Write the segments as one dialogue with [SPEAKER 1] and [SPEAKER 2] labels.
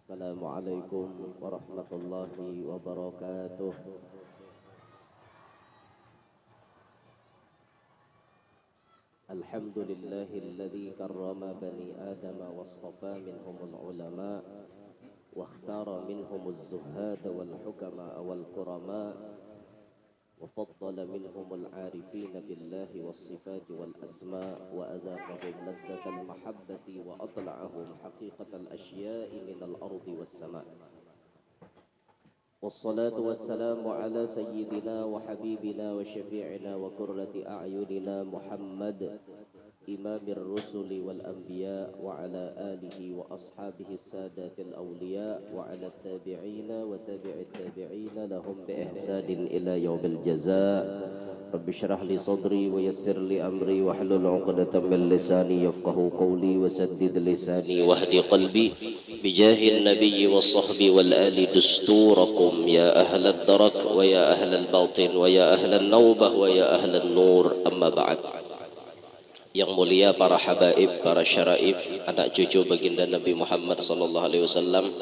[SPEAKER 1] السلام عليكم ورحمة الله وبركاته. الحمد لله الذي كرم بني آدم واصطفى منهم العلماء واختار منهم الزهاد والحكماء والكرماء وفضل منهم العارفين بالله والصفات والأسماء وأذاقهم لذة المحبة وأطلعهم حقيقة الأشياء من الأرض والسماء. والصلاة والسلام على سيدنا وحبيبنا وشفيعنا وقرة أعيننا محمد إمام الرسل والأنبياء وعلى آله وأصحابه السادات الأولياء وعلى التابعين وتابع التابعين لهم بإحسان إلى يوم الجزاء. رب اشرح لي صدري ويسر لي أمري واحلل عقدة من لساني يفقه قولي وسدد لساني واهد قلبي بجاه النبي والصحب والآل دستوركم يا أهل الدرك ويا أهل الباطن ويا أهل النوبة ويا أهل النور. أما بعد. Yang mulia para habaib, para syaraif, anak cucu baginda Nabi Muhammad sallallahu alaihi wasallam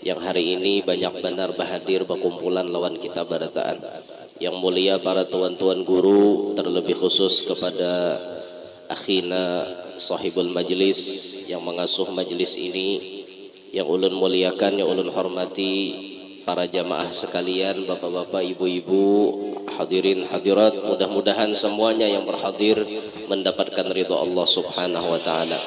[SPEAKER 1] yang hari ini banyak benar bahadir berkumpulan lawan kita barataan. Yang mulia para tuan-tuan guru, terlebih khusus kepada akhina sahibul majlis yang mengasuh majlis ini, yang ulun muliakan, yang ulun hormati, para jamaah sekalian, bapak-bapak, ibu-ibu, hadirin hadirat, mudah-mudahan semuanya yang berhadir mendapatkan ridha Allah Subhanahu wa taala.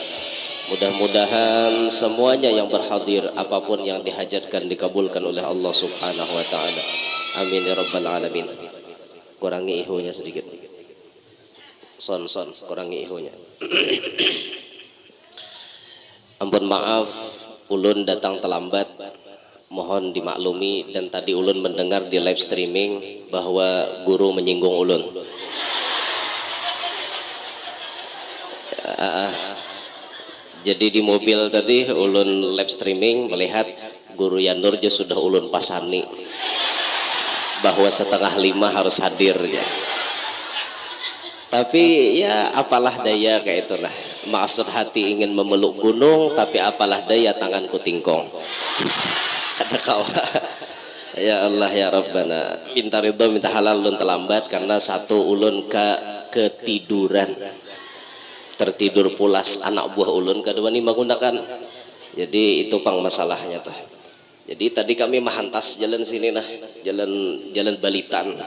[SPEAKER 1] Mudah-mudahan semuanya yang berhadir apapun yang dihajatkan dikabulkan oleh Allah Subhanahu wa taala. Amin ya rabbal alamin. Kurangi ihunya sedikit. Son kurangi ihunya. Ampun maaf ulun datang terlambat. Mohon dimaklumi, dan tadi ulun mendengar di live streaming bahwa guru menyinggung ulun. Jadi di mobil tadi ulun live streaming melihat guru Yanur je sudah ulun pasani bahwa 4:30 harus hadir ya. Tapi ya apalah daya kayak itulah. Maksud hati ingin memeluk gunung, tapi apalah daya tanganku tingkong. Kata kau. Ya Allah ya Rabbana, minta ridho minta halal ulun terlambat karena satu ulun ketiduran, tertidur pulas anak buah ulun, kedua ini menggunakan, jadi itu pang masalahnya tuh. Jadi tadi kami menghantas jalan sini nah, jalan Balitan,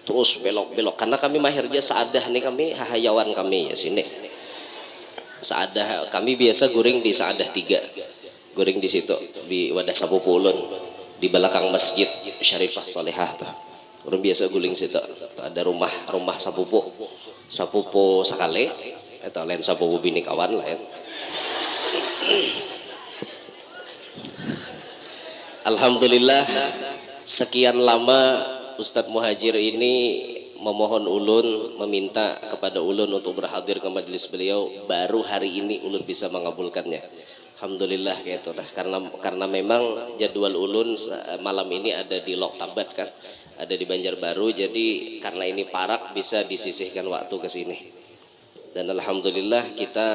[SPEAKER 1] terus belok karena kami mahirnya saadah nih, kami hahayawan kami ya sini saadah, kami biasa guring di saadah 3, guring di situ di wadah sapupu ulun di belakang masjid Syarifah Salihah tuh. Orang biasa guling situ. Ada rumah sapupu sakale atau lain sapupu bini kawan lain. Alhamdulillah sekian lama Ustadz Muhajir ini memohon ulun, meminta kepada ulun untuk berhadir ke majelis beliau, baru hari ini ulun bisa mengabulkannya. Alhamdulillah kayak itu. Nah, karena memang jadwal ulun malam ini ada di Lok Tabat kan, ada di Banjarbaru, jadi karena ini parak bisa disisihkan waktu ke sini. Dan alhamdulillah kita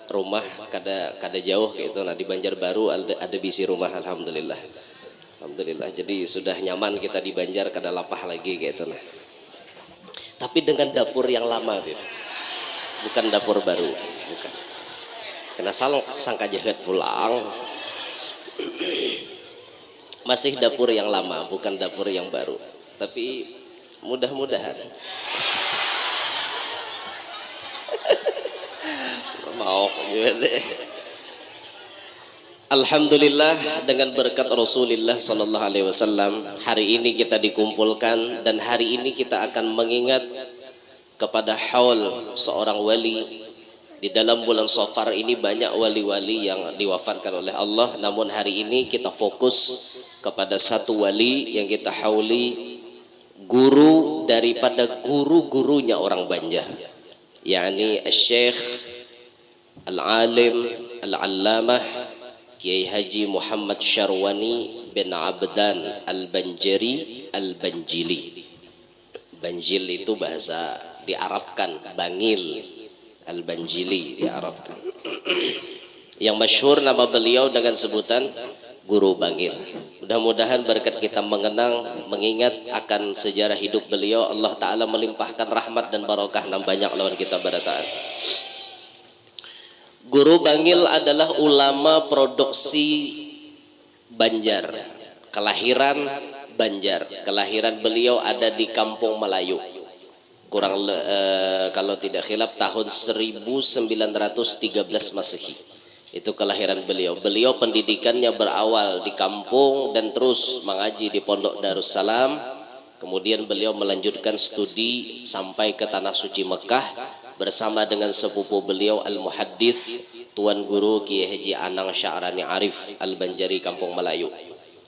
[SPEAKER 1] rumah kada jauh kayak itu. Nah di Banjarbaru ada bisi rumah, alhamdulillah. Alhamdulillah. Jadi sudah nyaman kita di Banjar, kada lapah lagi kayak itu. Nah. Tapi dengan dapur yang lama, Bib. Bukan dapur baru, bukan. Kena sangka jahat pulang. Masih dapur yang lama, bukan dapur yang baru. Tapi mudah-mudahan mau alhamdulillah dengan berkat Rasulullah sallallahu alaihi wasallam hari ini kita dikumpulkan, dan hari ini kita akan mengingat kepada haul seorang wali. Di dalam bulan Safar ini banyak wali-wali yang diwafatkan oleh Allah, namun hari ini kita fokus kepada satu wali yang kita hauli, guru daripada guru-gurunya orang Banjar, yakni Syekh Al-Alim Al-Allamah Kiai Haji Muhammad Syarwani bin Abdan Al-Banjari Al-Banjili. Banjil itu bahasa diarabkan, bangil. Al-Banjili diarabkan. Yang masyhur nama beliau dengan sebutan Guru Bangil. Mudah-mudahan berkat kita mengenang, mengingat akan sejarah hidup beliau, Allah Ta'ala melimpahkan rahmat dan barokah nan banyak lawan kita barataan. Guru Bangil adalah ulama produksi Banjar, kelahiran Banjar. Kelahiran beliau ada di Kampung Melayu. Kalau tidak khilaf tahun 1913 Masehi. Itu kelahiran beliau. Beliau pendidikannya berawal di kampung dan terus mengaji di Pondok Darussalam. Kemudian beliau melanjutkan studi sampai ke Tanah Suci Mekah bersama dengan sepupu beliau Al-Muhaddits Tuan Guru Kiai Haji Anang Sya'rani Arif Al-Banjari Kampung Melayu.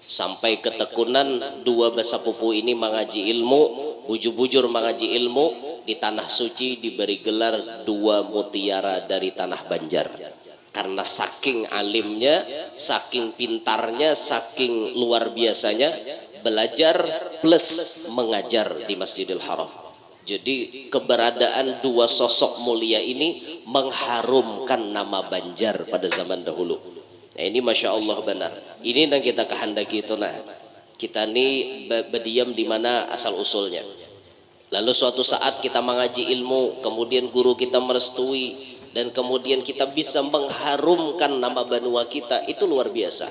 [SPEAKER 1] Sampai ketekunan dua sepupu ini mengaji ilmu, bujur-bujur mengaji ilmu di Tanah Suci, diberi gelar dua mutiara dari Tanah Banjar. Karena saking alimnya, saking pintarnya, saking luar biasanya belajar plus mengajar di Masjidil Haram. Jadi keberadaan dua sosok mulia ini mengharumkan nama Banjar pada zaman dahulu. Nah ini Masya Allah benar. Ini yang kita kehendaki itu. Nah kita ini berdiam di mana asal usulnya. Lalu suatu saat kita mengaji ilmu, kemudian guru kita merestui, dan kemudian kita bisa mengharumkan nama Banua kita, itu luar biasa.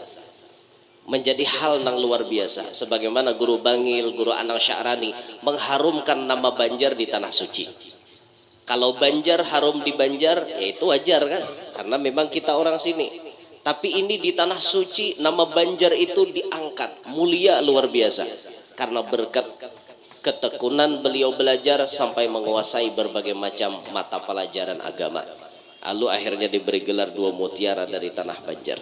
[SPEAKER 1] Menjadi hal yang luar biasa. Sebagaimana Guru Bangil, Guru Anang Sya'rani mengharumkan nama Banjar di Tanah Suci. Kalau Banjar harum di Banjar, ya itu wajar kan? Karena memang kita orang sini. Tapi ini di Tanah Suci, nama Banjar itu diangkat, mulia luar biasa. Karena berkat ketekunan beliau belajar sampai menguasai berbagai macam mata pelajaran agama. Lalu akhirnya diberi gelar dua mutiara dari Tanah Banjar.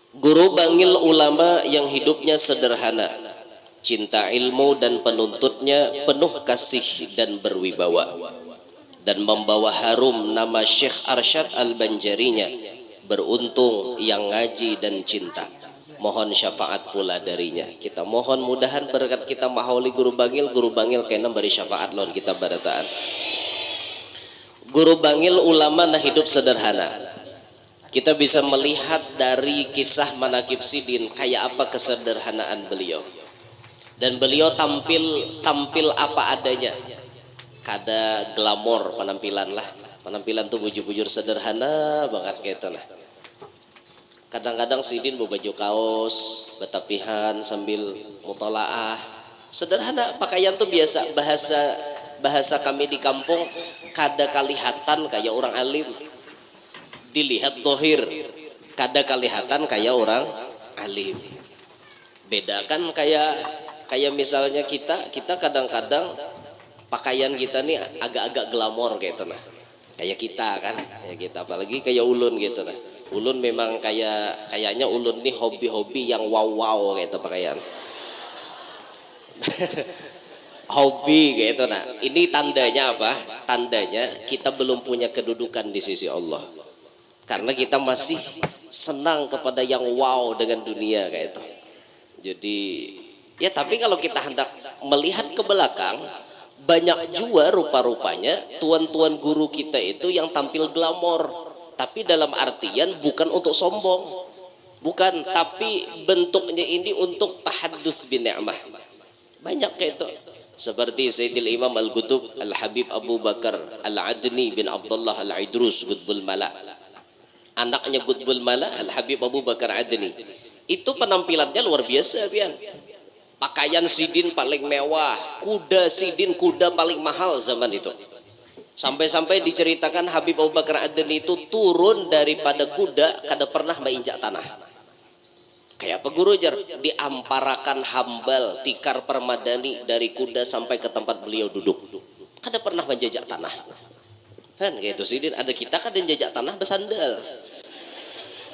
[SPEAKER 1] Guru Bangil ulama yang hidupnya sederhana, cinta ilmu dan penuntutnya penuh kasih dan berwibawa, dan membawa harum nama Syekh Arsyad Al-Banjarinya. Beruntung yang ngaji dan cinta, mohon syafaat pula darinya. Kita mohon mudahan berkat kita mahauli Guru Bangil kena beri syafaat lawan kita barataan. Guru Bangil ulama nah hidup sederhana. Kita bisa melihat dari kisah Manaqib Sidin kayak apa kesederhanaan beliau. Dan beliau tampil apa adanya. Kada glamor penampilan lah. Penampilan tuh bujur-bujur sederhana banget kayak itu nah. Kadang-kadang Sidin bawa baju kaos, betapihan sambil mutolaah. Sederhana, pakaian tuh biasa, bahasa kami di kampung kada kalihatan kayak orang alim. Dilihat dohir, kada kalihatan kayak orang alim. Beda kan kayak misalnya kita kadang-kadang pakaian kita nih agak-agak glamor gitu nah. Kayak kita kan, kayak kita apalagi kayak ulun gitu nah. Ulun memang kayaknya ulun nih hobi-hobi yang wow gitu pakaian. Hobi gitu nah. Ini tandanya apa? Tandanya kita belum punya kedudukan di sisi Allah. Karena kita masih senang kepada yang wow dengan dunia kayak itu. Jadi ya tapi kalau kita hendak melihat ke belakang, banyak juga rupa-rupanya tuan-tuan guru kita itu yang tampil glamor, tapi dalam artian bukan untuk sombong, bukan, tapi bentuknya ini untuk tahaddus bin ni'mah. Banyak kayak itu. Seperti Sayyidil Imam Al-Qutub Al-Habib Abu Bakar Al-Adni bin Abdullah Al-Idrus Qutbul Mala. Anaknya Qutbul Mala Al-Habib Abu Bakar Adni. Itu penampilannya luar biasa, pian. Pakaian Sidin paling mewah, kuda Sidin kuda paling mahal zaman itu. Sampai-sampai diceritakan Habib Abu Bakar Adni itu turun daripada kuda kada pernah menginjak tanah. Kayak apa guru jar? Diamparakan hambal tikar permadani dari kuda sampai ke tempat beliau duduk. Kada pernah menjajak tanah. Kan kayak itu Sidin, ada kita kada menjajak tanah bersandal.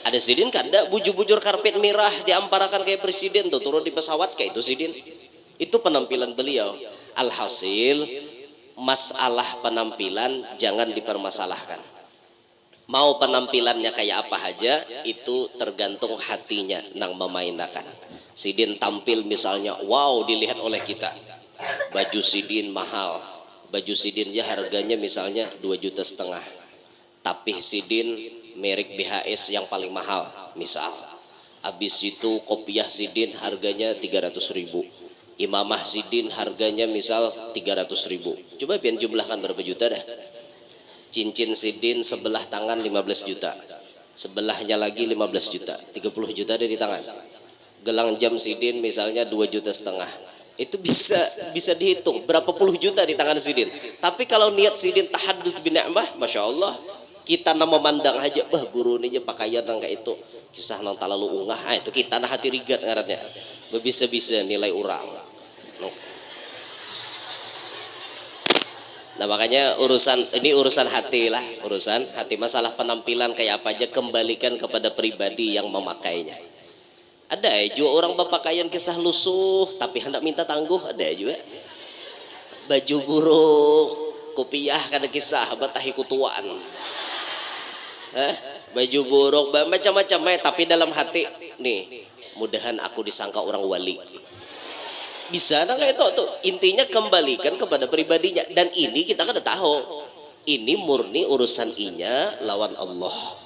[SPEAKER 1] Ada Sidin kada bujur-bujur karpet merah diamparakan kayak presiden tuh turun di pesawat kayak itu Sidin. Itu penampilan beliau. Alhasil masalah penampilan jangan dipermasalahkan. Mau penampilannya kayak apa aja itu tergantung hatinya nang memainkan. Sidin tampil misalnya wow dilihat oleh kita. Baju Sidin mahal. Baju Sidinnya harganya misalnya 2,5 juta. Tapi Sidin merek BHS yang paling mahal misal. Habis itu kopiah sidin harganya 300.000. Imamah sidin harganya misal 300.000. Coba pian jumlahkan berapa juta dah. Cincin sidin sebelah tangan 15 juta. Sebelahnya lagi 15 juta. 30 juta ada di tangan. Gelang jam sidin misalnya 2,5 juta. Itu bisa dihitung berapa puluh juta di tangan sidin. Tapi kalau niat sidin tahadus bin ni'mah, masya Allah, kita nama mandang aja, bah guru ini aja pakaian nang kayak itu, kisah nang talalu ungah, itu kita nah hati rigat ngarannya, bisa nilai orang. Nah makanya urusan hati lah, urusan hati, masalah penampilan kayak apa aja kembalikan kepada pribadi yang memakainya. Ada juga orang berpakaian kisah lusuh tapi hendak minta tangguh, ada juga baju buruk kopiah kada kisah batahi kutuan, baju buruk macam-macam tapi dalam hati nih mudahan aku disangka orang wali, bisa nah kayak itu tuh intinya kembalikan kepada pribadinya. Dan ini kita kada tahu ini murni urusan inya lawan Allah.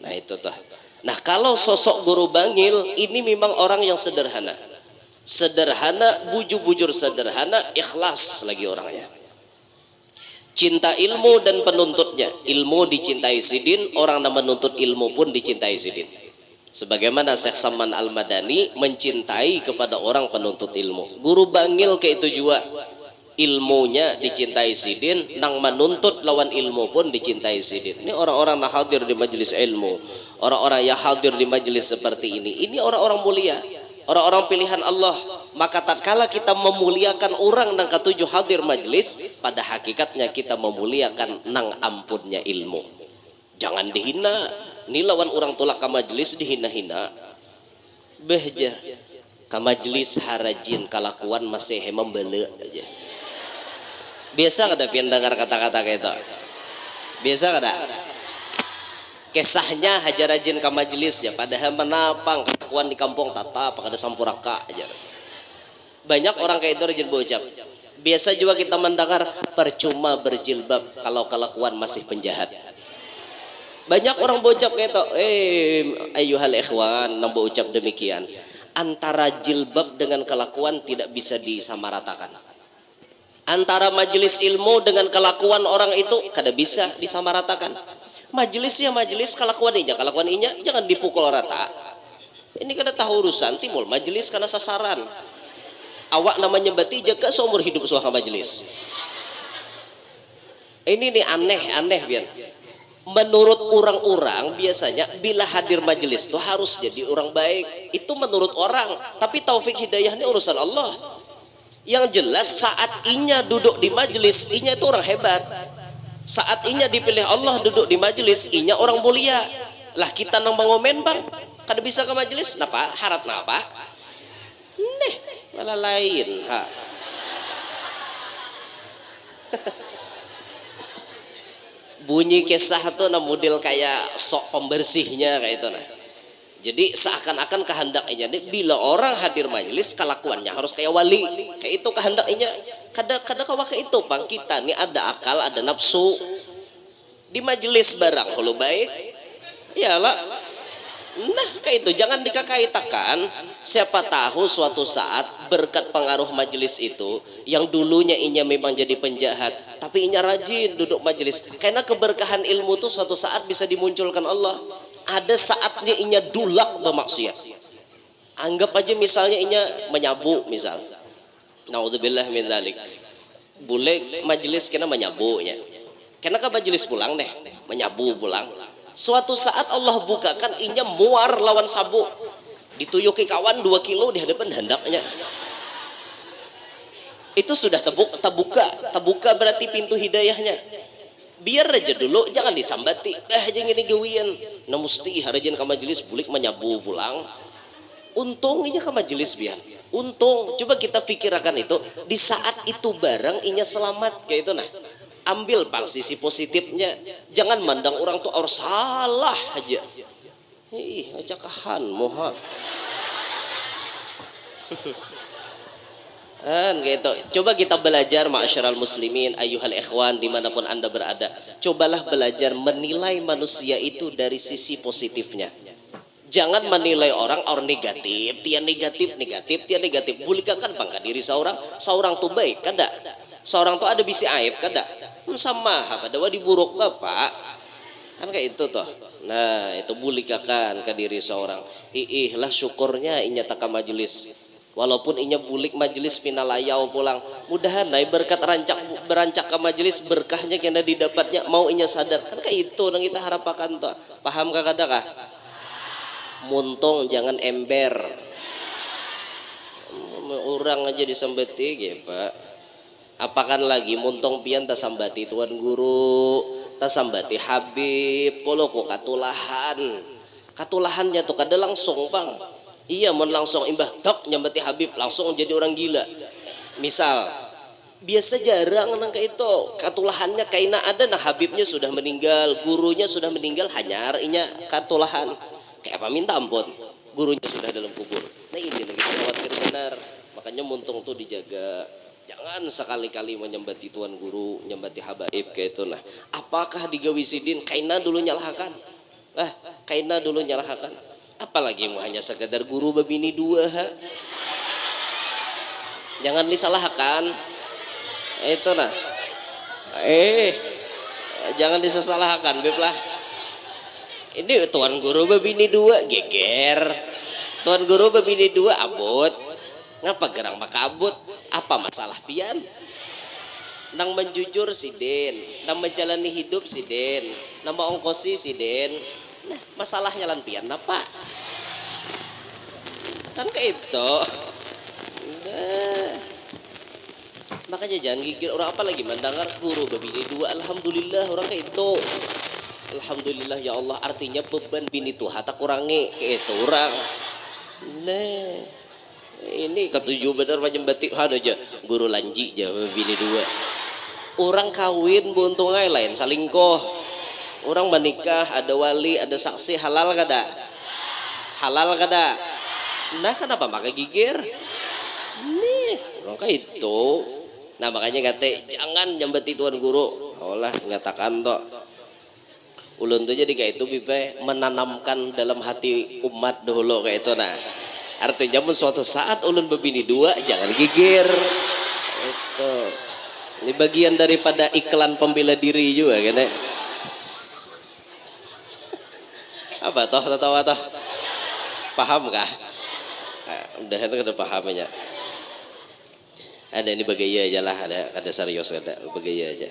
[SPEAKER 1] Nah itu tuh. Nah kalau sosok guru bangil ini memang orang yang sederhana, bujur sederhana, ikhlas lagi orangnya, cinta ilmu dan penuntutnya. Ilmu dicintai sidin, orang yang menuntut ilmu pun dicintai sidin. Sebagaimana Syekh Saman Al-Madani mencintai kepada orang penuntut ilmu. Guru bangil kayak itu juga, ilmunya dicintai sidin, nang menuntut lawan ilmu pun dicintai sidin. Ini orang-orang yang hadir di majelis ilmu, orang-orang yang hadir di majelis seperti ini orang-orang mulia, orang-orang pilihan Allah. Maka tatkala kita memuliakan orang nang ketujuh hadir majelis, pada hakikatnya kita memuliakan nang ampunnya ilmu. Jangan dihina. Ini lawan orang tolak ke majelis dihina-hina. Behja ke majelis harajin kalakuan masih membela aja. Biasa kada pian dengar kata-kata kayak itu? Biasa kada? Kisahnya hajar rajin ke majelisnya, padahal menapang kelakuan di kampung tata, kada sampuraka aja. Banyak orang kayak itu rajin berucap. Biasa juga kita mendengar percuma berjilbab kalau kelakuan masih penjahat. Banyak orang berucap kayak itu. Ayuhal ikhwan, nang berucap demikian. Antara jilbab dengan kelakuan tidak bisa disamaratakan. Antara majelis ilmu dengan kelakuan orang itu kada bisa disamaratakan. Majelisnya majelis, kelakuan inya jangan dipukul rata. Ini kada tahu urusan timbul majelis karena sasaran. Awak namanya bati jaga seumur hidup suaka majelis. Ini nih aneh biar. Menurut orang-orang biasanya bila hadir majelis itu harus jadi orang baik. Itu menurut orang, tapi taufik hidayah ini urusan Allah. Yang jelas saat inya duduk di majelis, inya itu orang hebat. Saat inya dipilih Allah duduk di majelis, inya orang mulia. Lah kita nang bangomen bang, kada bisa ke majelis, napa? Harap napa? Neh, malah lain. Ha. Bunyi kisah tuh na model kayak sok pembersihnya kayak itu nah. Jadi seakan-akan kehendaknya bila orang hadir majelis kelakuannya harus kayak wali, kayak itu kehendaknya. Kada kawa ke itu bang, kita nih ada akal, ada nafsu. Di majelis barang kalau baik, iyalah. Nah kayak itu jangan dikakaitakan. Siapa tahu suatu saat berkat pengaruh majelis itu, yang dulunya inya memang jadi penjahat, tapi inya rajin duduk majelis. Karena keberkahan ilmu tuh suatu saat bisa dimunculkan Allah. Ada saatnya inya dulak bermaksiat. Anggap aja misalnya inya menyabu misal. Naudzubillah min dzalik. Boleh majelis kena menyabuknya. Kena ke majelis pulang deh, menyabu pulang. Suatu saat Allah bukakan inya muar lawan sabuk. Dituyuki kawan 2 kilo di hadapan hendaknya. Itu sudah terbuka berarti pintu hidayahnya. Biar aja dulu, jangan disambati. Aja gini gawian. Nah mesti harajin ke majelis bulik menyabu pulang. Untung inya ke majelis biar. Untung, coba kita pikirkan itu. Di saat itu barang inya selamat kayak itu nah. Ambil bang sisi positifnya. Jangan mandang orang tuh harus salah aja. Ih, acakahan moha. Gitu. Coba kita belajar ma'asyiral muslimin, ayyuhal ikhwan dimanapun anda berada. Cobalah belajar menilai manusia itu dari sisi positifnya.
[SPEAKER 2] Jangan menilai orang negatif, tian negatif, negatif, tian negatif. Bulikakan bangga diri seorang, seorang tuh baik, kada. Seorang tuh ada bisi aib, kada. Sama, pada wadi buruk bapak, kan kayak itu toh. Nah itu bulikakan ke diri seorang. Lah syukurnya inya taka majelis. Walaupun inya bulik majelis pinalayau pulang, mudahan naik berkat berancak ke majelis berkahnya kena didapatnya mau inya sadar kan kayak itu nang kita harapakan toh. Paham kah kada kah? Muntung jangan ember, orang aja disambati ya pak. Apakan lagi muntung pian tak sambati tuan guru, tak sambati habib. Kalau kok katulahannya tuh kada langsung bang. Iya mon langsung imbah tok nyambati habib langsung jadi orang gila. Misal biasa jarang nang kayak itu katulahannya kaina ada nah habibnya sudah meninggal, gurunya sudah meninggal hanya inya katulahan. Kayak apa minta ampun, gurunya sudah dalam kubur. Nah ini lagi kita khawatir benar, makanya muntung tuh dijaga. Jangan sekali-kali menyembati tuan guru, nyembati habaib kayak itu. Nah apakah digawi sidin kaina dulu nyalahkan, kaina dulu nyalahkan, apalagi mau hanya sekadar guru babini dua ha? Jangan disalahkan itu nah, jangan disalahkan beb lah. Ini tuan guru babini dua geger, tuan guru babini dua abot, ngapa gerang maka abot, apa masalah pian? Nang menjujur si Den, nang menjalani hidup si Den, nang ongkosi si Den, nah masalahnya lan pian apa? Kan kayak itu. Nah, makanya jangan gigir orang apa lagi mendengar guru babini dua, alhamdulillah orang kayak itu. Alhamdulillah ya Allah, artinya beban bini tuh hata kurangi kayak itu orang. Nah ini ketujuh bener macam batik aja guru lanji jawab bini dua. Orang kawin buntungai lain salingkoh. Orang menikah ada wali ada saksi halal kada? Halal kada? Nah kenapa pakai gigir? Nih orang kayak itu. Nah makanya kata jangan nyambati tuan guru. Allah nyatakan toh. Ulun tuh jadi kayak itu bipe menanamkan dalam hati umat dahulu kayak itu. Nah artinya suatu saat ulun babini dua jangan gigir itu. Ini bagian daripada iklan pembela diri juga kan ya. Apa toh tahu toh paham kah? Udah itu udah pahamnya. Ada ini bagaya aja lah, ada serius ada bagaya aja.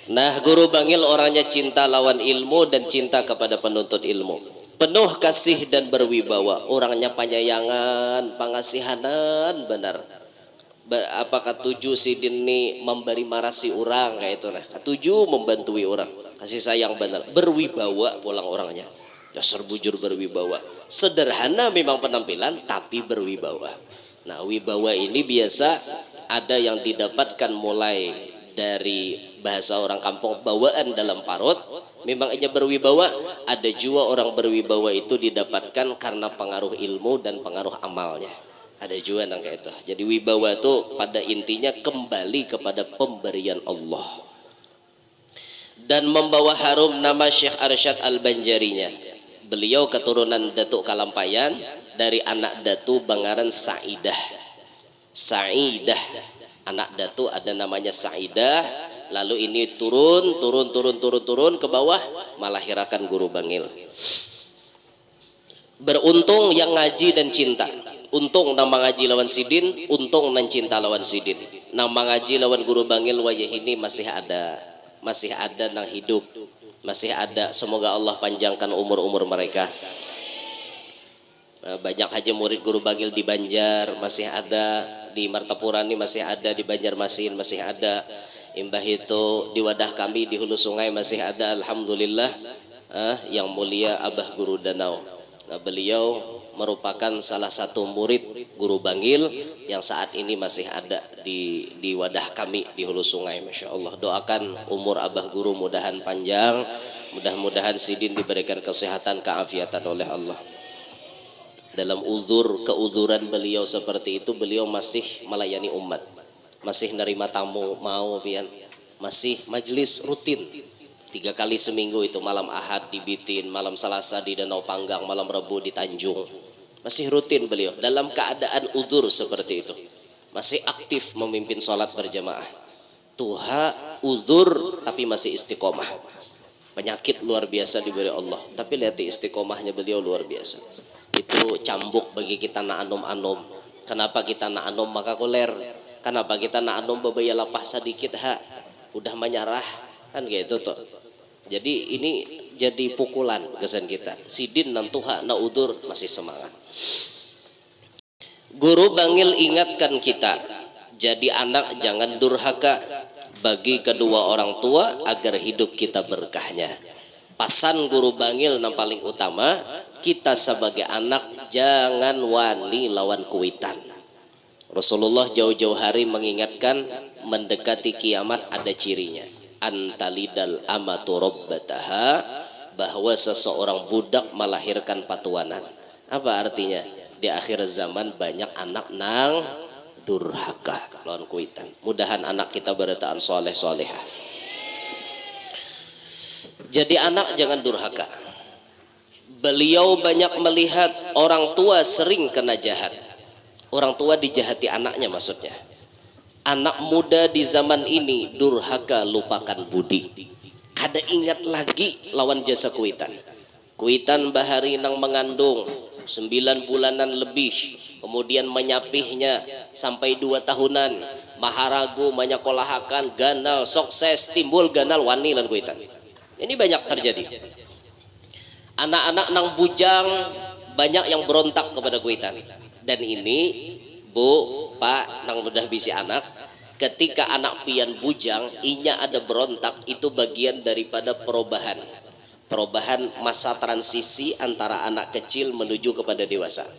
[SPEAKER 2] Nah guru bangil orangnya cinta lawan ilmu dan cinta kepada penuntut ilmu, penuh kasih dan berwibawa, orangnya penyayangan pengasihanan benar. Apakah tujuh sidin ini memberi marasi orang kayak itu nah, ketujuh membantui orang, kasih sayang benar, berwibawa pulang orangnya, dasar bujur berwibawa, sederhana memang penampilan tapi berwibawa. Nah wibawa ini biasa ada yang didapatkan mulai dari bahasa orang kampung bawaan dalam parut, memang aja berwibawa. Ada juga orang berwibawa itu didapatkan karena pengaruh ilmu dan pengaruh amalnya, ada juga nang kayak itu. Jadi wibawa itu pada intinya kembali kepada pemberian Allah dan membawa harum nama Syekh Arsyad Al-Banjarinya. Beliau keturunan Datuk Kalampayan dari anak Datu Bangaran Saidah. Anak Datu ada namanya Saidah, lalu ini turun ke bawah melahirkan guru bangil. Beruntung yang ngaji dan cinta, untung nama ngaji lawan sidin, untung nan cinta lawan sidin. Nama ngaji lawan guru bangil wayah ini masih ada nang hidup, masih ada. Semoga Allah panjangkan umur mereka. Banyak haji murid guru bangil di Banjar masih ada, di Martapurani masih ada, di Banjarmasin masih ada, imbah itu di wadah kami di Hulu Sungai masih ada, alhamdulillah. Yang mulia Abah Guru Danau, nah, beliau merupakan salah satu murid guru bangil yang saat ini masih ada di wadah kami di Hulu Sungai. Masya Allah, doakan umur Abah Guru mudahan panjang, mudah-mudahan sidin diberikan kesehatan keafiatan oleh Allah. Dalam keuzuran beliau seperti itu, beliau masih melayani umat, masih nerima tamu mau pian, masih majelis rutin. 3 kali seminggu itu, malam Ahad di Bitin, malam Selasa di Danau Panggang, malam Rabu di Tanjung. Masih rutin beliau dalam keadaan udzur seperti itu. Masih aktif memimpin sholat berjamaah. Tuha udzur tapi masih istiqomah. Penyakit luar biasa diberi Allah, tapi lihat istiqomahnya beliau luar biasa. Itu cambuk bagi kita na anom-anom. Kenapa kita na anom maka koler? Kenapa kita na anom babaya lapah sedikit ha? Udah menyerah kan gitu tuh. Jadi ini jadi pukulan kesan kita. Sidin nan tuha na udur masih semangat. Guru Bangil ingatkan kita, jadi anak jangan durhaka bagi kedua orang tua agar hidup kita berkahnya. Pasan Guru Bangil yang paling utama, kita sebagai anak jangan wani lawan kuitan. Rasulullah jauh-jauh hari mengingatkan mendekati kiamat ada cirinya. Antalidal amatu rabbataha, bahwa seseorang budak melahirkan patuanan. Apa artinya? Di akhir zaman banyak anak nang durhaka lawan kuitan. Mudahan anak kita berataan soleh solehah. Jadi anak jangan durhaka. Beliau banyak melihat orang tua sering kena jahat. Orang tua dijahati anaknya maksudnya. Anak muda di zaman ini durhaka lupakan budi. Kada ingat lagi lawan jasa kuitan. Kuitan bahari nang mengandung 9 bulanan lebih, kemudian menyapihnya sampai 2 tahunan, maharagu manyakolahakan, ganal, sukses, timbul ganal wani lan kuitan. Ini banyak terjadi. Anak-anak nang bujang banyak yang berontak kepada kuitan. Dan ini Bu, Pak, nang mudah bisi anak, ketika anak pian bujang, inya ada berontak, itu bagian daripada perubahan. Perubahan masa transisi antara anak kecil menuju kepada dewasa.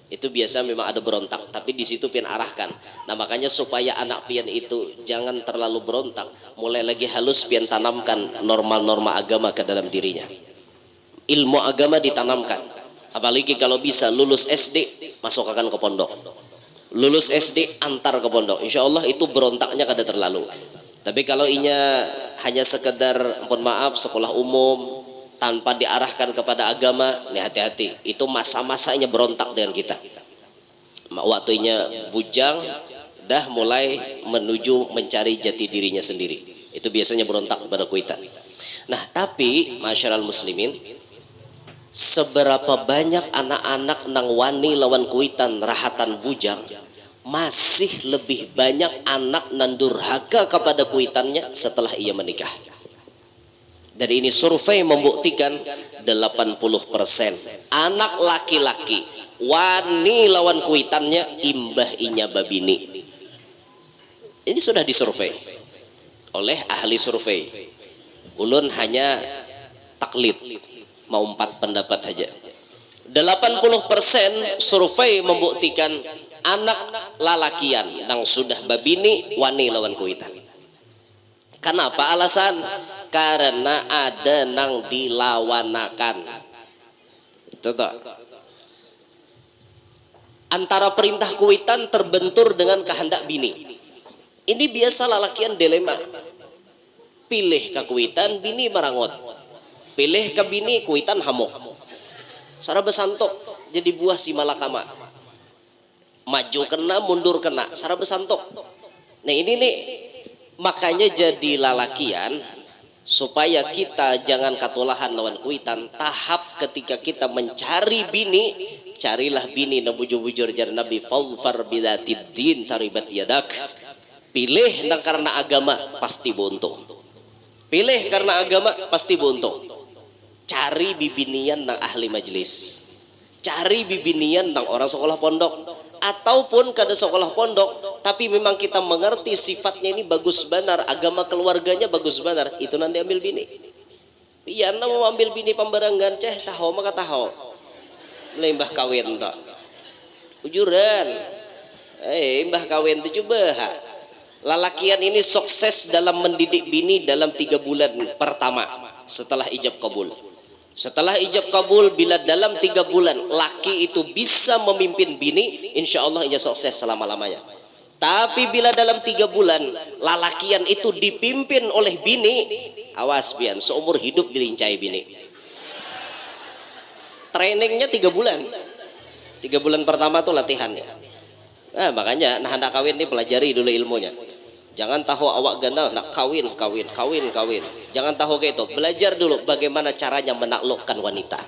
[SPEAKER 2] Itu biasa memang ada berontak, tapi di situ pian arahkan. Nah makanya supaya anak pian itu jangan terlalu berontak, mulai lagi halus pian tanamkan norma-norma agama ke dalam dirinya. Ilmu agama ditanamkan, apalagi kalau bisa lulus SD masukkan ke pondok. Lulus SD antar ke pondok, insya Allah itu berontaknya kada terlalu. Tapi kalau inya hanya sekedar, ampun maaf, sekolah umum tanpa diarahkan kepada agama, nih hati-hati, itu masa-masanya berontak dengan kita. Waktunya bujang, dah mulai menuju mencari jati dirinya sendiri. Itu biasanya berontak kepada kuitan. Nah tapi masyarakat muslimin, seberapa banyak anak-anak nang wani lawan kuitan rahatan bujang, masih lebih banyak anak nan durhaka kepada kuitannya setelah ia menikah. Dari ini survei membuktikan 80% anak laki-laki wani lawan kuitannya imbah inya babini. Ini sudah disurvei oleh ahli survei. Ulun hanya taklid, mau 4 pendapat saja. 80% survei membuktikan anak lalakian yang sudah babini wani lawan kuitan. Kenapa alasan? Karena ada nang dilawanakan. Tetap. Antara perintah kuitan terbentur dengan kehendak bini. Ini biasa lalakian dilema. Pilih ke kuitan, bini marangot. Pilih ke bini, kuitan hamuk. Sara besantok jadi buah si malakama. Maju kena, mundur kena, sara besantok. Nah ini nih, makanya jadi lalakian supaya kita jangan katulahan lawan kuitan. Tahap ketika kita mencari bini, carilah bini na bujur-bujur jar Nabi, fadfar bidatid din taribat yadak. Pilih nang karena agama pasti buntung. Pilih karena agama pasti buntung. Cari bibinian nang ahli majlis. Cari bibinian nang orang sekolah pondok, ataupun kada sekolah pondok tapi memang kita mengerti sifatnya ini bagus benar, agama keluarganya bagus benar, itu nanti ambil bini. Iya, mau ambil bini pembarangan ceh tahu maka tahu lembah kawin tak ujuran mbah kawin tu coba lalakian ini sukses dalam mendidik bini dalam 3 bulan pertama setelah ijab kabul. Setelah ijab kabul, bila dalam 3 bulan laki itu bisa memimpin bini, insya Allah ia sukses selama-lamanya. Tapi bila dalam 3 bulan lalakian itu dipimpin oleh bini, awas pian seumur hidup dilincai bini. Trainingnya 3 bulan. 3 bulan pertama tuh latihannya. Nah, makanya nah hendak kawin nih pelajari dulu ilmunya. Jangan tahu awak gandal nak kawin. Jangan tahu kayak itu. Belajar dulu bagaimana caranya menaklukkan wanita.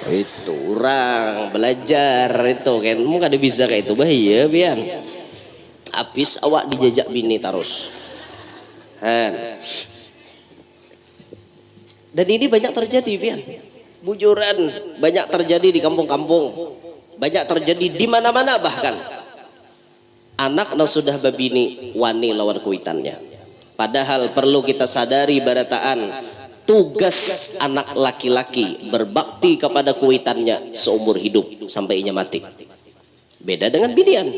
[SPEAKER 2] Itu orang belajar itu kan. Mu kada bisa kayak itu bahaya pian. Habis awak dijajak bini terus. Dan ini banyak terjadi pian. Bujuran banyak terjadi di kampung-kampung, banyak terjadi di mana-mana, bahkan anak sudah babini wani lawan kuitannya. Padahal perlu kita sadari barataan tugas anak laki-laki berbakti kepada kuitannya seumur hidup sampai inya mati. Beda dengan binian.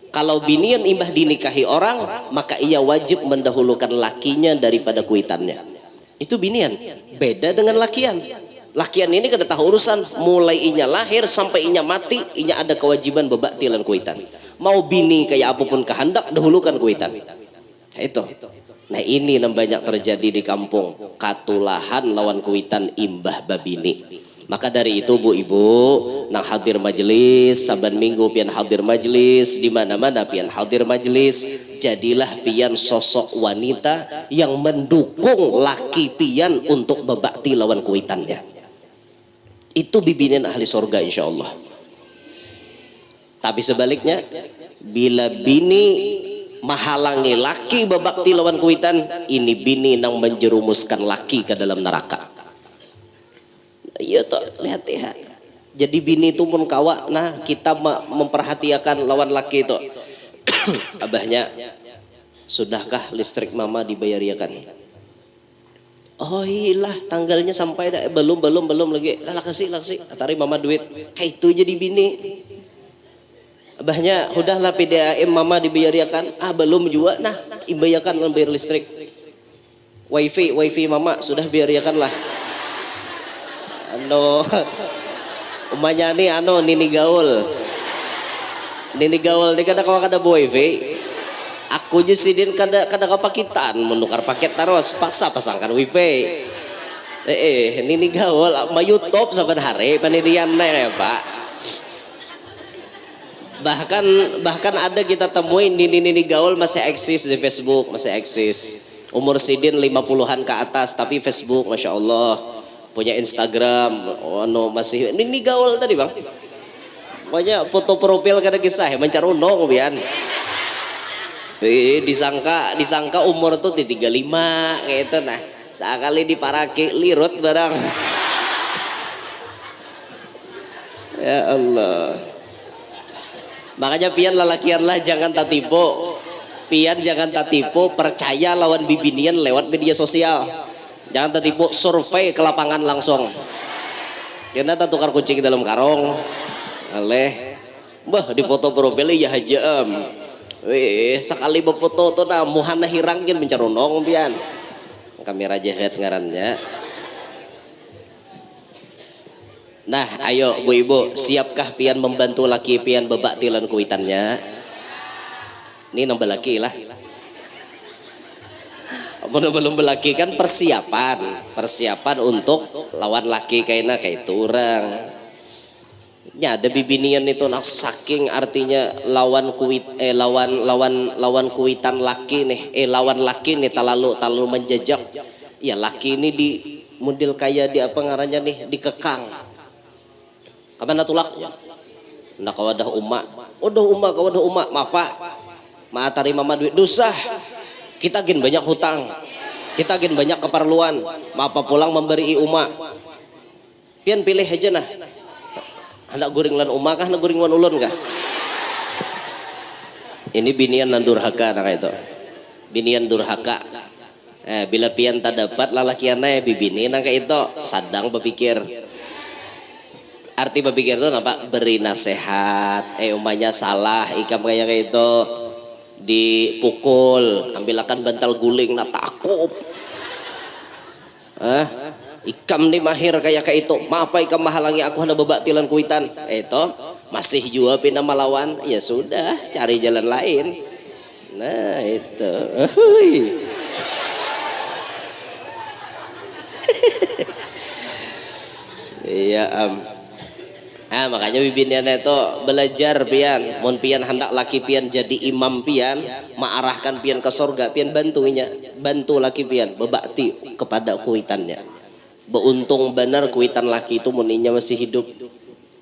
[SPEAKER 2] Kalau binian imbah dinikahi orang, maka ia wajib mendahulukan lakinya daripada kuitannya. Itu binian. Beda dengan lakian. Lakian ini kada tahu urusan, mulai inya lahir sampai inya mati, inya ada kewajiban bebakti lan kuitan. Mau bini kayak apapun kehendak, dahulukan kuitan. Nah, itu. Nah ini yang banyak terjadi di kampung, katulahan lawan kuitan imbah babini. Maka dari itu bu ibu, nang hadir majelis, saban minggu pian hadir majelis, di mana-mana pian hadir majelis, jadilah pian sosok wanita yang mendukung laki pian untuk bebakti lawan kuitannya. Itu bibinan ahli surga insya Allah. Tapi sebaliknya, bila bini menghalangi laki bebakti lawan kuitan, ini bini nang menjerumuskan laki ke dalam neraka. Iya toh, lihat ya. Jadi bini itu pun kawa, nah kita memperhatikan lawan laki itu. Abahnya, sudahkah listrik mama dibayariakan? Oh ilah tanggalnya sampai dah, belum lagi. Lah kasih atari mama duit. Kayak itu jadi bini. Abahnya udahlah PDAM mama dibayarkan. Belum juga. Nah dibayarkan bayar listrik. Wifi mama sudah biarkan lah. Umanya nih nini gaul nih kada wifi. Aku jusidin kada kepakitan menukar paket terus pasangkan wifi. Nini gaul ma YouTube saban hari panirian ya Pak. Bahkan ada kita temuin nini gaul masih eksis di Facebook, masih eksis. Umur sidin 50-an ke atas tapi Facebook Masya Allah. Punya Instagram, masih nini gaul tadi bang. Pokoknya foto profil kada kisah mencarunong bian. Disangka umur tuh di 35 kayak itu. Nah sekali diparaki lirut barang. Ya Allah. Makanya pian lalakian lah jangan tatipu. Pian jangan tatipu percaya lawan bibinian lewat media sosial. Jangan tertipu survei ke lapangan langsung. Karena tak tukar kucing dalam karung. Aleh, di foto profil ya hajam. Sekali berfoto tuh nah muhana hirangin mencarunong pian. Kamera jahat ngarannya. Nah, ayo bu ibu, siapkah pian membantu laki pian bebaktilan kuitannya? Ini nambah laki lah. Belum belaki kan persiapan untuk lawan laki kayaknya kayak itu orang. Ya ada bibinian itu nak saking artinya lawan kuitan laki nih, lawan laki nih terlalu menjejak. Ya laki ini di model kayak di apa ngarannya nih dikekang. Kapan natulak? Nak kawadah umak, kawadah umak, apa? Maatari mama duit dosa. Kita gin banyak hutang, kita gin banyak keperluan, apa pulang memberi umat. Pian pilih aja nah. Hendak guring lan umak kah, hendak guring wan ulun kah? Ini binian nan durhaka nah itu. Binian durhaka. Bila pian tak dapat lalakiannya bibini nah kayak itu sadang berpikir. Arti berpikir itu apa? Beri nasihat. Umpamanya salah, ikam kayak itu. Dipukul, ambilkan bantal guling, nah takut. Ikam nih mahir kayak itu, apa ikam menghalangi aku hendak bebaktilan kuitan? Itu masih juga pindah melawan, ya sudah cari jalan lain. Nah itu. Iya makanya bibinian itu belajar pian, mun pian hendak laki pian jadi imam pian, mengarahkan pian ke surga pian bantu laki pian bebakti kepada kuitannya. Beuntung benar kuitan laki itu muninya masih hidup,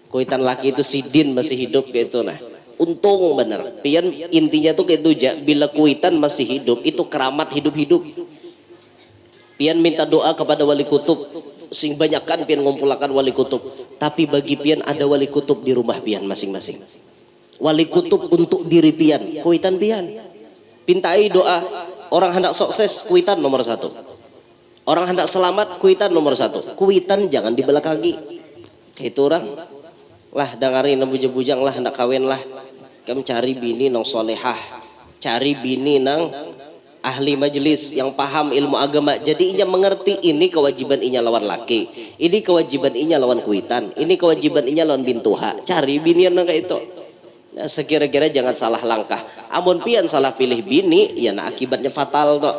[SPEAKER 2] kuitan laki itu sidin masih hidup gitu nah. Untung benar pian, intinya tuh kayak itu bila kuitan masih hidup itu keramat hidup-hidup. Pian minta doa kepada wali kutub, sing banyakkan pian ngumpulakan wali kutub, tapi bagi pian ada wali kutub di rumah pian masing-masing. Wali kutub untuk diri pian, kuitan pian. Pintai doa, orang hendak sukses, kuitan nomor 1. Orang hendak selamat, kuitan nomor 1. Kuitan jangan dibelakangi. Kayak itu orang lah dengarin bujang-bujang lah hendak kawin lah, kamu cari bini nang solehah, cari bini nang ahli majelis yang paham ilmu agama, jadi inya mengerti ini kewajiban inya lawan laki, ini kewajiban inya lawan kuitan, ini kewajiban inya lawan bintuha. Cari bini yang kayak itu. Nah, sekira-kira jangan salah langkah. Amun pian salah pilih bini, ya nah akibatnya fatal toh.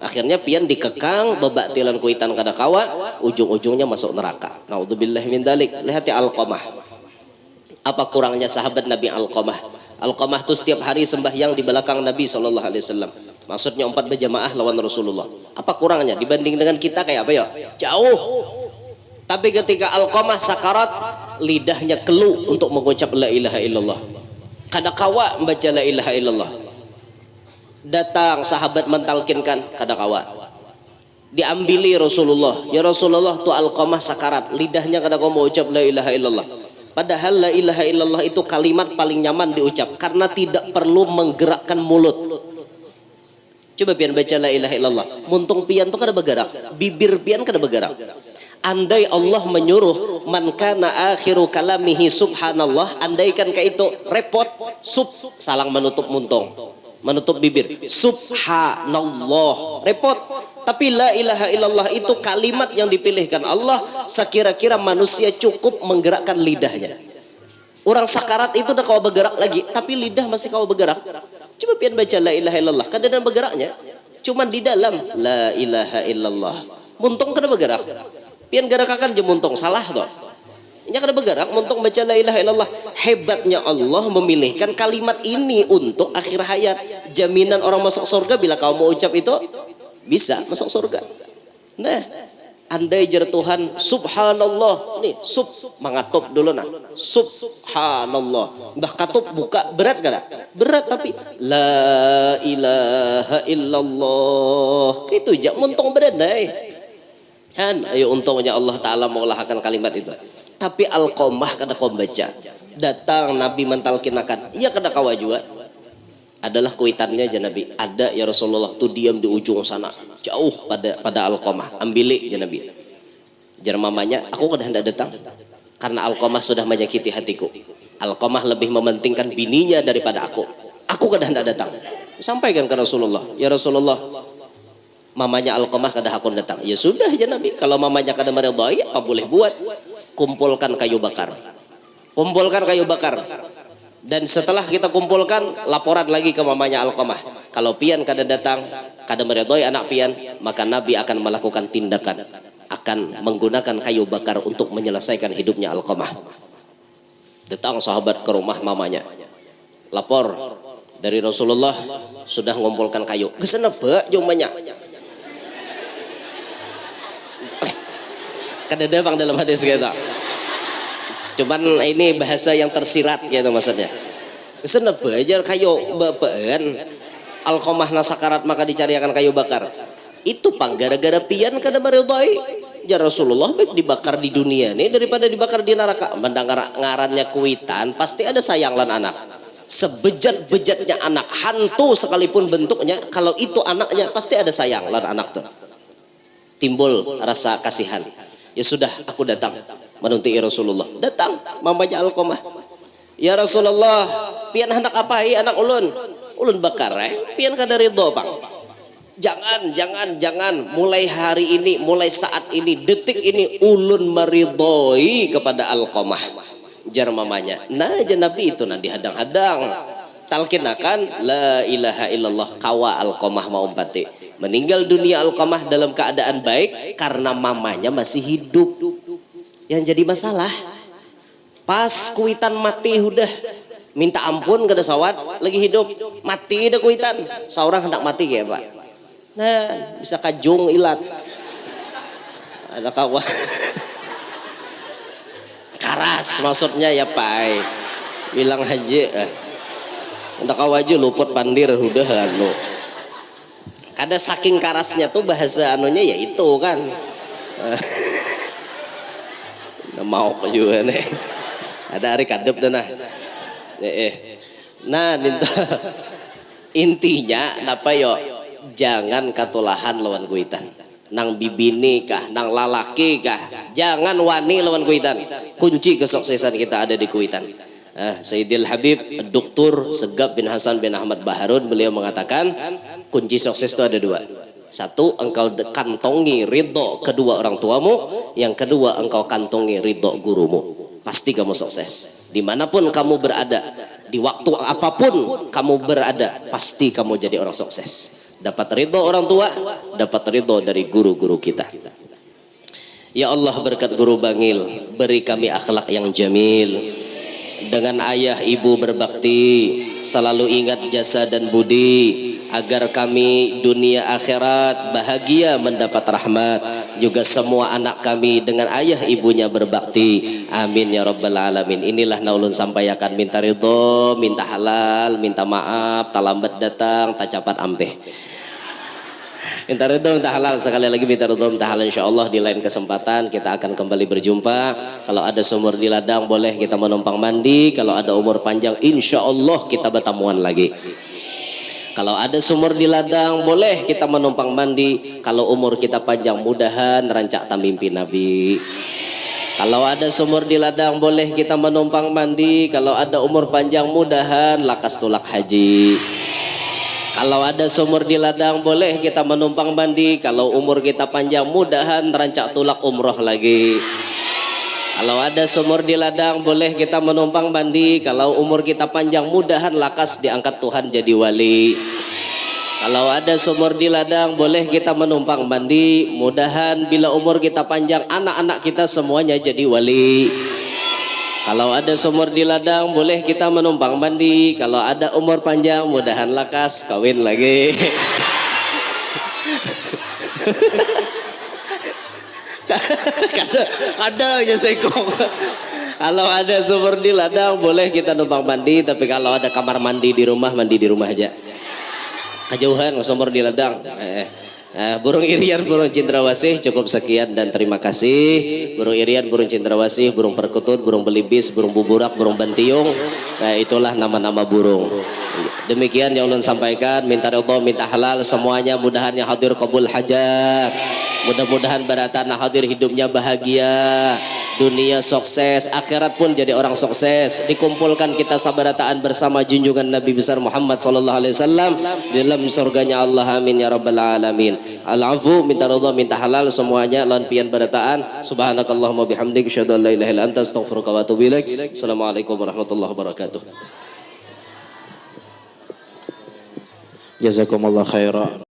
[SPEAKER 2] Akhirnya pian dikekang bebaktilan kuitan kada kawa, ujung-ujungnya masuk neraka. Naudzubillah min dalik. Lihat ya Alqamah. Apa kurangnya sahabat Nabi Alqamah? Alqamah itu setiap hari sembahyang di belakang Nabi SAW. Maksudnya 4 berjamaah lawan Rasulullah. Apa kurangnya dibanding dengan kita kayak apa ya? Jauh. Tapi ketika Alqamah sakarat, lidahnya keluh untuk mengucap la ilaha illallah. Kada kawa membaca la ilaha illallah. Datang sahabat mentalkinkan, kada kawa. Diambili Rasulullah. Ya Rasulullah tu Alqamah sakarat, lidahnya kada kawa mengucap la ilaha illallah. Padahal la ilaha illallah itu kalimat paling nyaman diucap karena tidak perlu menggerakkan mulut. Coba pian baca la ilaha illallah, muntung pian tuh kada bergerak, bibir pian kada bergerak. Andai Allah menyuruh man kana akhiru kalamihi subhanallah, andaikan kayak itu repot, salang menutup muntung, menutup bibir, subhanallah, repot. Tapi la ilaha illallah itu kalimat yang dipilihkan Allah sekira-kira manusia cukup menggerakkan lidahnya. Orang sakarat itu udah kau bergerak lagi, tapi lidah masih kau bergerak. Coba pian baca la ilaha illallah, kadang bergeraknya cuma di dalam la ilaha illallah. Muntung kada bergerak. Pian gerakakan je muntung salah toh. Nya kada bergerak, muntung baca la ilaha illallah. Hebatnya Allah memilihkan kalimat ini untuk akhir hayat. Jaminan orang masuk surga bila kau mau ucap itu bisa masuk surga. Nah, andai jar Tuhan subhanallah nih, mengatop dulu nah, subhanallah mbah katup buka berat kada? Berat, tapi la ilaha illallah itu jak muntung berat dai kan. Ayo untungnya Allah Ta'ala mengelahkan kalimat itu. Tapi Alqamah kada kau baca, datang Nabi mentalkinakan, iya kada kawa juga. Adalah kuitannya aja Nabi, ada ya Rasulullah tuh diam di ujung sana jauh pada Alqamah, ambili ya Nabi. Jar mamanya, aku kada hendak datang karena Alqamah sudah menyakiti hatiku. Alqamah lebih mementingkan bininya daripada aku kada hendak datang. Sampaikan ke Rasulullah, ya Rasulullah mamanya Alqamah kada hakun datang. Ya sudah ya Nabi, kalau mamanya kada meridai apa boleh buat, kumpulkan kayu bakar, dan setelah kita kumpulkan laporan lagi ke mamanya Alqamah. Kalau pian kada datang, kada meridai anak pian, maka Nabi akan melakukan tindakan, akan menggunakan kayu bakar untuk menyelesaikan hidupnya Alqamah. Datang sahabat ke rumah mamanya, lapor dari Rasulullah sudah mengumpulkan kayu. Kesana bak jomanya. Kada ada bang dalam hadis kita. Cuman ini bahasa yang tersirat gitu maksudnya. Kesana belajar kayu bapaan Alqamah nasakarat maka dicarikan kayu bakar. Itu pang gara-gara pian kada meridai. Ya Rasulullah baik dibakar di dunia ini daripada dibakar di neraka. Mendengar ngarannya kuitan pasti ada sayang lan anak. Sebejat-bejatnya anak, hantu sekalipun bentuknya, kalau itu anaknya pasti ada sayang lan anak tuh. Timbul rasa kasihan. Ya sudah, aku datang menunti Rasulullah. Datang mamanya Alqamah. Ya Rasulullah, pian hendak apa anak ulun? Ulun bakar pian kada ridho bang. Jangan mulai hari ini, mulai saat ini, detik ini ulun meridhoi kepada Alqamah. Jar mamanya. Nah, aja Nabi itu nanti hadang-hadang. Talkinakan la ilaha illallah kawa Alqamah mau umpati. Meninggal dunia Alqamah dalam keadaan baik karena mamanya masih hidup. Yang jadi masalah pas kuitan mati udah minta ampun ke sawat lagi hidup mati dah kuitan seorang hendak mati ya Pak. Nah bisa kajung ilat ada kawan karas maksudnya ya Pak bilang aja hendak aja luput pandir udah anu kada saking karasnya tuh bahasa anunya ya itu kan mau juga nih ada hari kadep dah nah nah intinya napa yo jangan katulahan lawan kuitan nang bibini kah nang lalaki kah jangan wani lawan kuitan kunci kesuksesan kita ada di kuitan. Sayyidil Habib Dr. Segap bin Hasan bin Ahmad Baharun beliau mengatakan kunci sukses itu ada dua. Satu, engkau kantongi ridho kedua orang tuamu. Yang kedua, engkau kantongi ridho gurumu. Pasti kamu sukses. Dimanapun kamu berada, di waktu apapun kamu berada, pasti kamu jadi orang sukses. Dapat ridho orang tua, dapat ridho dari guru-guru kita. Ya Allah berkat guru Bangil, beri kami akhlak yang jamil. Dengan ayah ibu berbakti, selalu ingat jasa dan budi, agar kami dunia akhirat bahagia mendapat rahmat. Juga semua anak kami dengan ayah ibunya berbakti. Amin ya rabbal alamin. Inilah naulun sampaikan, minta ridho, minta halal, minta maaf, tak lambat datang, tak cepat ampeh. Minta ridho, minta halal, sekali lagi minta ridho, minta halal. Insyaallah di lain kesempatan kita akan kembali berjumpa. Kalau ada sumur di ladang boleh kita menumpang mandi. Kalau ada umur panjang insyaallah kita bertemuan lagi. Kalau ada sumur di ladang boleh kita menumpang mandi. Kalau umur kita panjang mudahan rancak tamimpi Nabi. Kalau ada sumur di ladang boleh kita menumpang mandi. Kalau ada umur panjang mudahan lakas tulak haji. Kalau ada sumur di ladang boleh kita menumpang mandi. Kalau umur kita panjang mudahan rancak tulak umroh lagi. Kalau ada sumur di ladang boleh kita menumpang mandi. Kalau umur kita panjang mudahan lakas diangkat Tuhan jadi wali. Kalau ada sumur di ladang boleh kita menumpang mandi. Mudahan bila umur kita panjang anak-anak kita semuanya jadi wali. Kalau ada sumur di ladang boleh kita menumpang mandi. Kalau ada umur panjang mudahan lakas kawin lagi. Ada aja sekong. Kalau ada sumur di ladang boleh kita numpang mandi. Tapi kalau ada kamar mandi di rumah, mandi di rumah aja. Kejauhan sumur di ladang. Burung irian, burung cendrawasih, cukup sekian dan terima kasih. Burung irian, burung cendrawasih, burung perkutut, burung belibis, burung buburak, burung bantiung. Nah, itulah nama-nama burung. Demikian yang ulun sampaikan. Minta ridho, minta halal semuanya. Mudahan yang hadir qabul hajat. Mudah-mudahan baratana hadir hidupnya bahagia, dunia sukses, akhirat pun jadi orang sukses. Dikumpulkan kita sabarataan bersama junjungan Nabi besar Muhammad sallallahu alaihi wasallam di dalam surganya Allah. Amin ya rabbal alamin. Al-afu, minta ridha, minta halal semuanya lan pian barataan. Subhanakallahumma bihamdik asyhadu an la ilaha illa anta astaghfiruka wa atubu ilaik. Assalamualaikum warahmatullahi wabarakatuh.
[SPEAKER 3] Jazakumullah khairan.